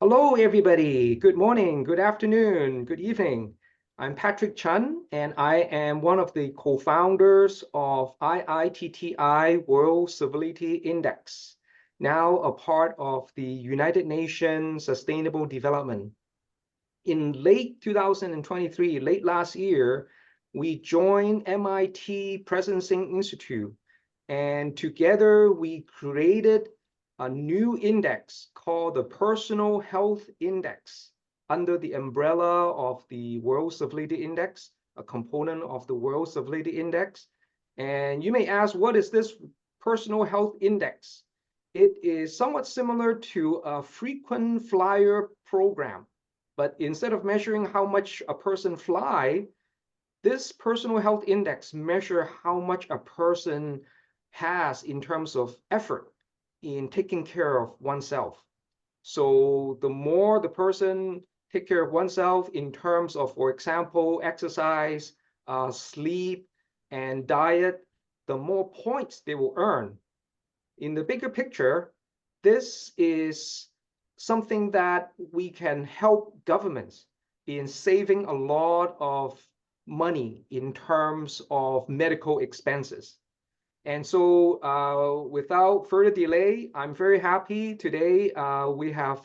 Hello, everybody. Good morning, good afternoon, good evening. I'm Patrick Chun, and I am one of the co-founders of IITTI World Civility Index, now a part of the United Nations Sustainable Development. In late 2023, late last year, we joined MIT Presencing Institute, and together we created a new index called the Personal Health Index under the umbrella of the World Civility Index, a component of the World Civility Index. And you may ask, what is this Personal Health Index? It is somewhat similar to a frequent flyer program, but instead of measuring how much a person fly, this personal health index measure how much a person has in terms of effort in taking care of oneself. So the more the person take care of oneself in terms of, for example, exercise, sleep, and diet, the more points they will earn. In the bigger picture, this is something that we can help governments in saving a lot of money in terms of medical expenses. And so without further delay, I'm very happy today we have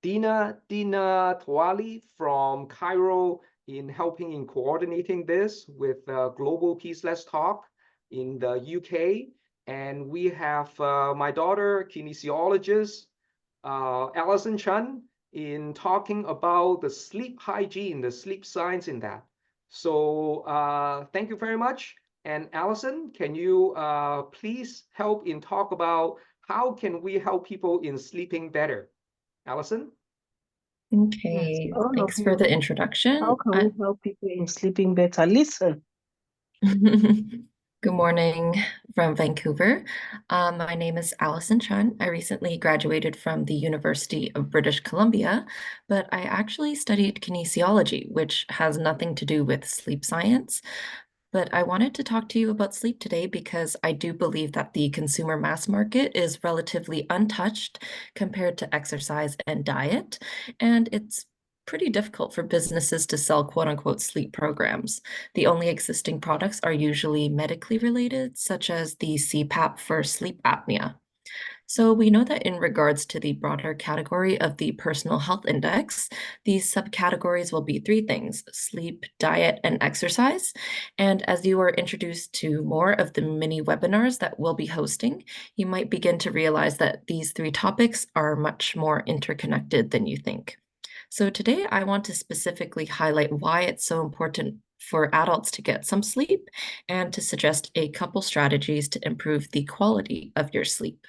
Dina Tawali from Cairo in helping in coordinating this with Global Peace Let's Talk in the UK. And we have my daughter, kinesiologist, Alison Chun, in talking about the sleep hygiene, the sleep science in that. So thank you very much. And Alison, can you please help in talk about how can we help people in sleeping better? Alison? Yes, Okay, all of thanks for you. the How introduction. can we help people in sleeping better? Listen. Good morning from Vancouver. My name is Alison Chun. I recently graduated from the University of British Columbia, but I actually studied kinesiology, which has nothing to do with sleep science. But I wanted to talk to you about sleep today because I do believe that the consumer mass market is relatively untouched compared to exercise and diet, and it's pretty difficult for businesses to sell quote unquote sleep programs. The only existing products are usually medically related, such as the CPAP for sleep apnea. So we know that in regards to the broader category of the personal health index, these subcategories will be three things: sleep, diet, and exercise. And as you are introduced to more of the mini webinars that we'll be hosting, you might begin to realize that these three topics are much more interconnected than you think. So today I want to specifically highlight why it's so important for adults to get some sleep and to suggest a couple strategies to improve the quality of your sleep.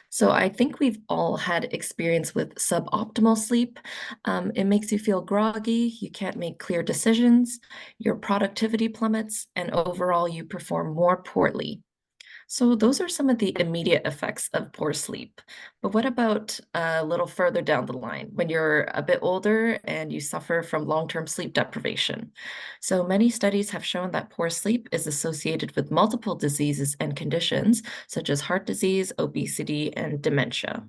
So I think we've all had experience with suboptimal sleep. It makes you feel groggy, you can't make clear decisions, your productivity plummets, and overall you perform more poorly. So those are some of the immediate effects of poor sleep. But what about a little further down the line when you're a bit older and you suffer from long-term sleep deprivation? So many studies have shown that poor sleep is associated with multiple diseases and conditions such as heart disease, obesity, and dementia.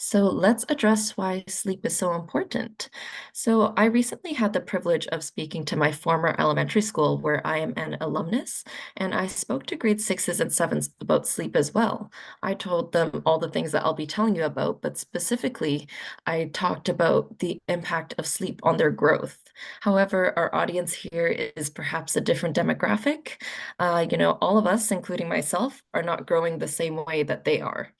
So let's address why sleep is so important. So I recently had the privilege of speaking to my former elementary school where I am an alumnus, and I spoke to grade sixes and sevens about sleep as well. I told them all the things that I'll be telling you about, but specifically, I talked about the impact of sleep on their growth. However, our audience here is perhaps a different demographic. All of us, including myself, are not growing the same way that they are.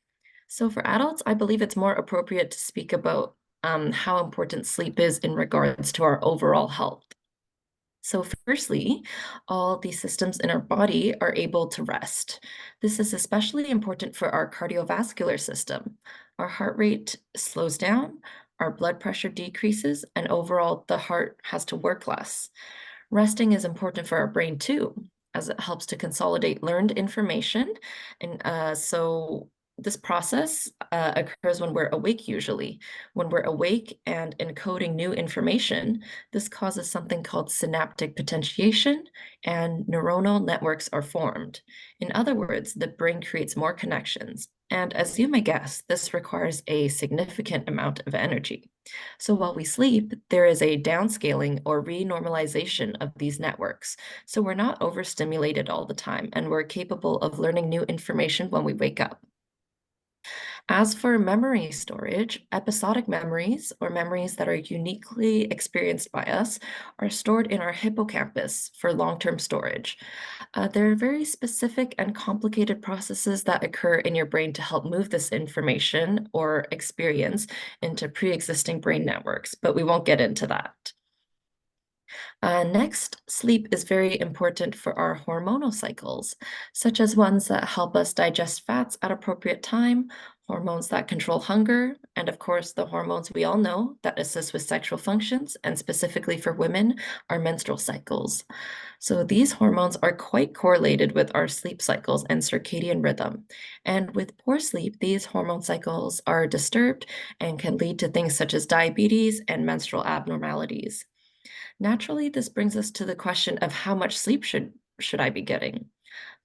So for adults, I believe it's more appropriate to speak about how important sleep is in regards to our overall health. So firstly, all the systems in our body are able to rest. This is especially important for our cardiovascular system. Our heart rate slows down, our blood pressure decreases, and overall the heart has to work less. Resting is important for our brain too, as it helps to consolidate learned information. And so This process occurs when we're awake usually. When we're awake and encoding new information, this causes something called synaptic potentiation, and neuronal networks are formed. In other words, the brain creates more connections. And as you may guess, this requires a significant amount of energy. So while we sleep, there is a downscaling or renormalization of these networks. So we're not overstimulated all the time, and we're capable of learning new information when we wake up. As for memory storage, episodic memories, or memories that are uniquely experienced by us, are stored in our hippocampus for long-term storage. There are very specific and complicated processes that occur in your brain to help move this information or experience into pre-existing brain networks, but we won't get into that. Next, sleep is very important for our hormonal cycles, such as ones that help us digest fats at appropriate time, hormones that control hunger, and of course, the hormones we all know that assist with sexual functions, and specifically for women, our menstrual cycles. So these hormones are quite correlated with our sleep cycles and circadian rhythm. And with poor sleep, these hormone cycles are disturbed and can lead to things such as diabetes and menstrual abnormalities. Naturally, this brings us to the question of how much sleep should I be getting?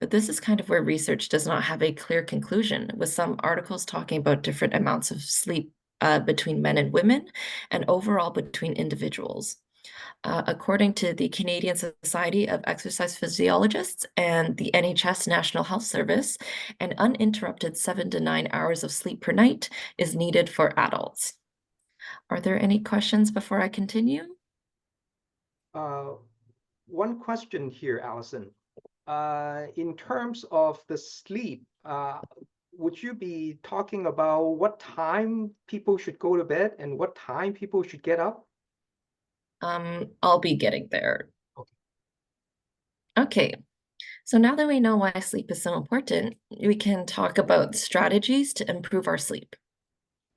But this is kind of where research does not have a clear conclusion, with some articles talking about different amounts of sleep between men and women, and overall between individuals. According to the Canadian Society of Exercise Physiologists and the NHS National Health Service, an uninterrupted 7 to 9 hours of sleep per night is needed for adults. Are there any questions before I continue? One question here, Allison. In terms of the sleep, would you be talking about what time people should go to bed and what time people should get up? I'll be getting there. Okay, so now that we know why sleep is so important, we can talk about strategies to improve our sleep.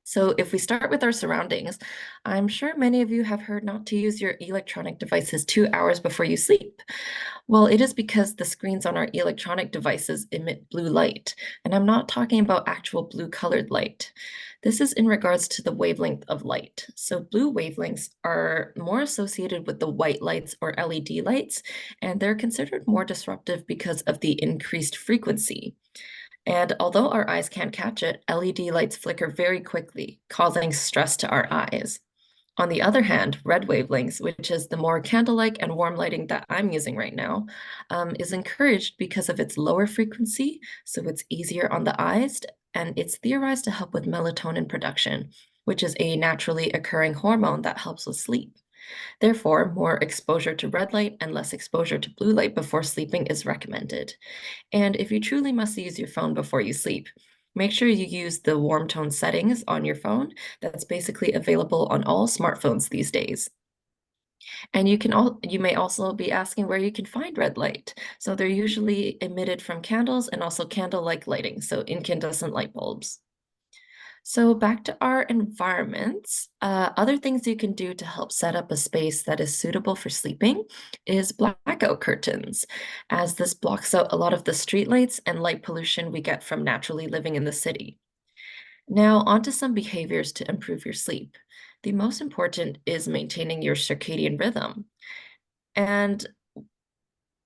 So if we start with our surroundings, I'm sure many of you have heard not to use your electronic devices 2 hours before you sleep. Well, it is because the screens on our electronic devices emit blue light, and I'm not talking about actual blue-colored light. This is in regards to the wavelength of light. So blue wavelengths are more associated with the white lights or LED lights, and they're considered more disruptive because of the increased frequency. And although our eyes can't catch it, LED lights flicker very quickly, causing stress to our eyes. On the other hand, red wavelengths, which is the more candle-like and warm lighting that I'm using right now, is encouraged because of its lower frequency, so it's easier on the eyes, and it's theorized to help with melatonin production, which is a naturally occurring hormone that helps with sleep. Therefore, more exposure to red light and less exposure to blue light before sleeping is recommended. And if you truly must use your phone before you sleep, make sure you use the warm tone settings on your phone that's basically available on all smartphones these days. And you may also be asking where you can find red light. So they're usually emitted from candles and also candle-like lighting, so incandescent light bulbs. So back to our environments, other things you can do to help set up a space that is suitable for sleeping is blackout curtains, as this blocks out a lot of the streetlights and light pollution we get from naturally living in the city. Now, onto some behaviors to improve your sleep. The most important is maintaining your circadian rhythm. And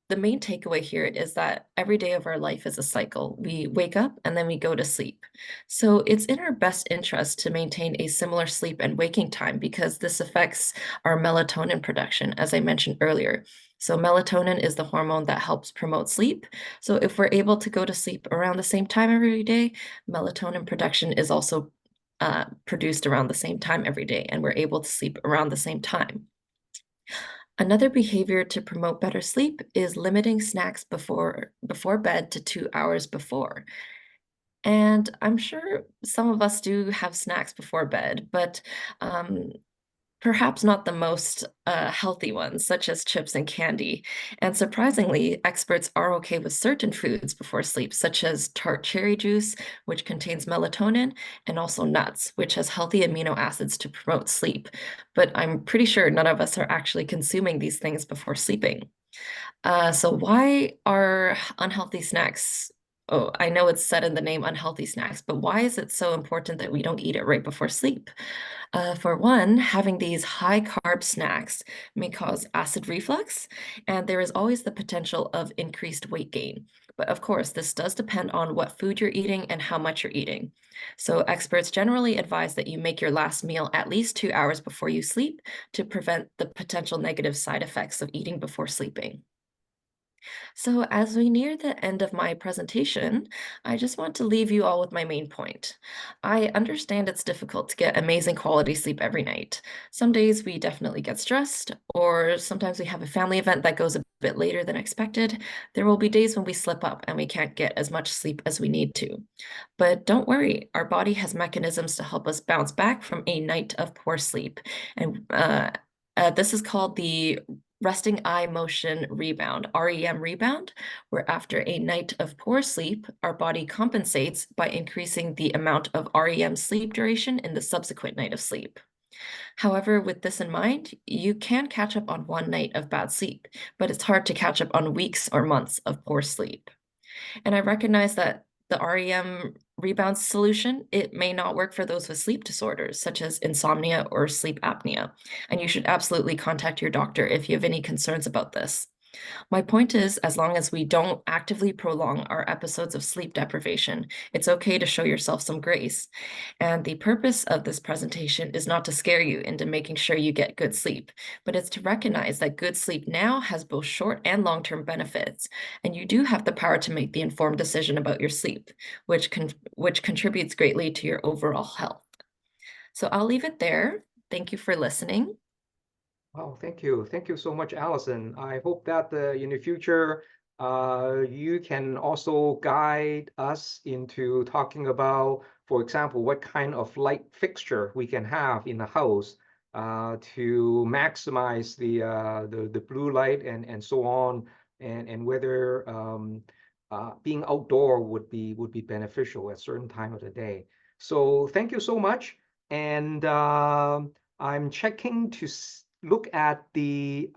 the main takeaway here is that every day of our life is a cycle. We wake up and then we go to sleep. So it's in our best interest to maintain a similar sleep and waking time because this affects our melatonin production, as I mentioned earlier. So melatonin is the hormone that helps promote sleep. So if we're able to go to sleep around the same time every day, melatonin production is also produced around the same time every day, and we're able to sleep around the same time. Another behavior to promote better sleep is limiting snacks before bed to 2 hours before. And I'm sure some of us do have snacks before bed, but perhaps not the most healthy ones, such as chips and candy. And surprisingly, experts are okay with certain foods before sleep, such as tart cherry juice, which contains melatonin, and also nuts, which has healthy amino acids to promote sleep. But I'm pretty sure none of us are actually consuming these things before sleeping. So why are unhealthy snacks Oh, I know it's said in the name unhealthy snacks, but why is it so important that we don't eat it right before sleep? For one, having these high carb snacks may cause acid reflux, and there is always the potential of increased weight gain. But of course, this does depend on what food you're eating and how much you're eating. So experts generally advise that you make your last meal at least 2 hours before you sleep to prevent the potential negative side effects of eating before sleeping. So, as we near the end of my presentation, I just want to leave you all with my main point. I understand it's difficult to get amazing quality sleep every night. Some days we definitely get stressed, or sometimes we have a family event that goes a bit later than expected. There will be days when we slip up and we can't get as much sleep as we need to. But don't worry, our body has mechanisms to help us bounce back from a night of poor sleep. And this is called the resting eye motion rebound, REM rebound, where after a night of poor sleep, our body compensates by increasing the amount of REM sleep duration in the subsequent night of sleep. However, with this in mind, you can catch up on one night of bad sleep, but it's hard to catch up on weeks or months of poor sleep. And I recognize that the REM rebound solution, it may not work for those with sleep disorders, such as insomnia or sleep apnea. And you should absolutely contact your doctor if you have any concerns about this. My point is, as long as we don't actively prolong our episodes of sleep deprivation, it's okay to show yourself some grace. And the purpose of this presentation is not to scare you into making sure you get good sleep, but it's to recognize that good sleep now has both short and long-term benefits, and you do have the power to make the informed decision about your sleep, which contributes greatly to your overall health. So I'll leave it there. Thank you for listening. Oh, thank you. Thank you so much, Allison. I hope that in the future, you can also guide us into talking about, for example, what kind of light fixture we can have in the house to maximize the blue light and so on, and whether being outdoor would be beneficial at certain time of the day. So thank you so much, and I'm checking to look at the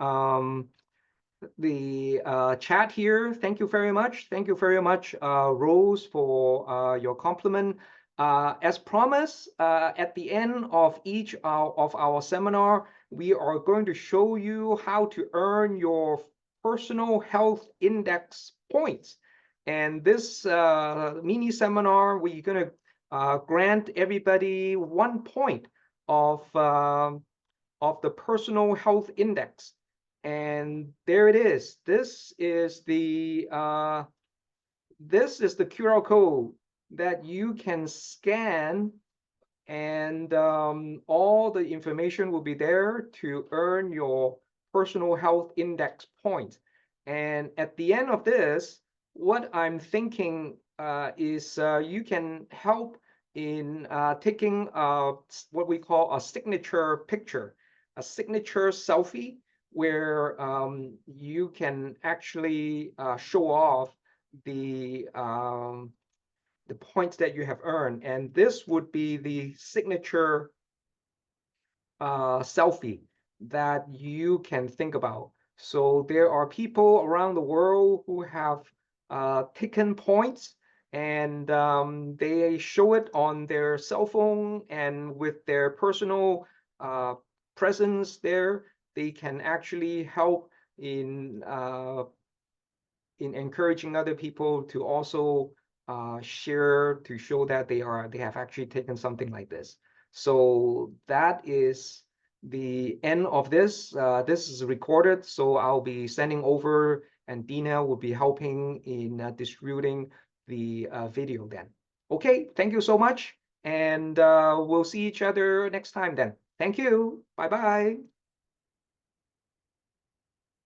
chat here. Thank you very much. Thank you very much, Rose, for your compliment. As promised, at the end of each of our seminar, we are going to show you how to earn your personal health index points. And this mini seminar, we're going to grant everybody 1 point of the personal health index. And there it is. This is the QR code that you can scan, and all the information will be there to earn your personal health index points. And at the end of this, what I'm thinking is you can help in taking what we call a signature picture, a signature selfie, where you can actually show off the points that you have earned. And this would be the signature selfie that you can think about. So there are people around the world who have taken points, and they show it on their cell phone, and with their personal presence there, they can actually help in encouraging other people to also share, to show that they have actually taken something like this. So that is the end of this. This is recorded, so I'll be sending over, and Dina will be helping in distributing the video then. Okay, thank you so much, and we'll see each other next time then. Thank you. Bye-bye.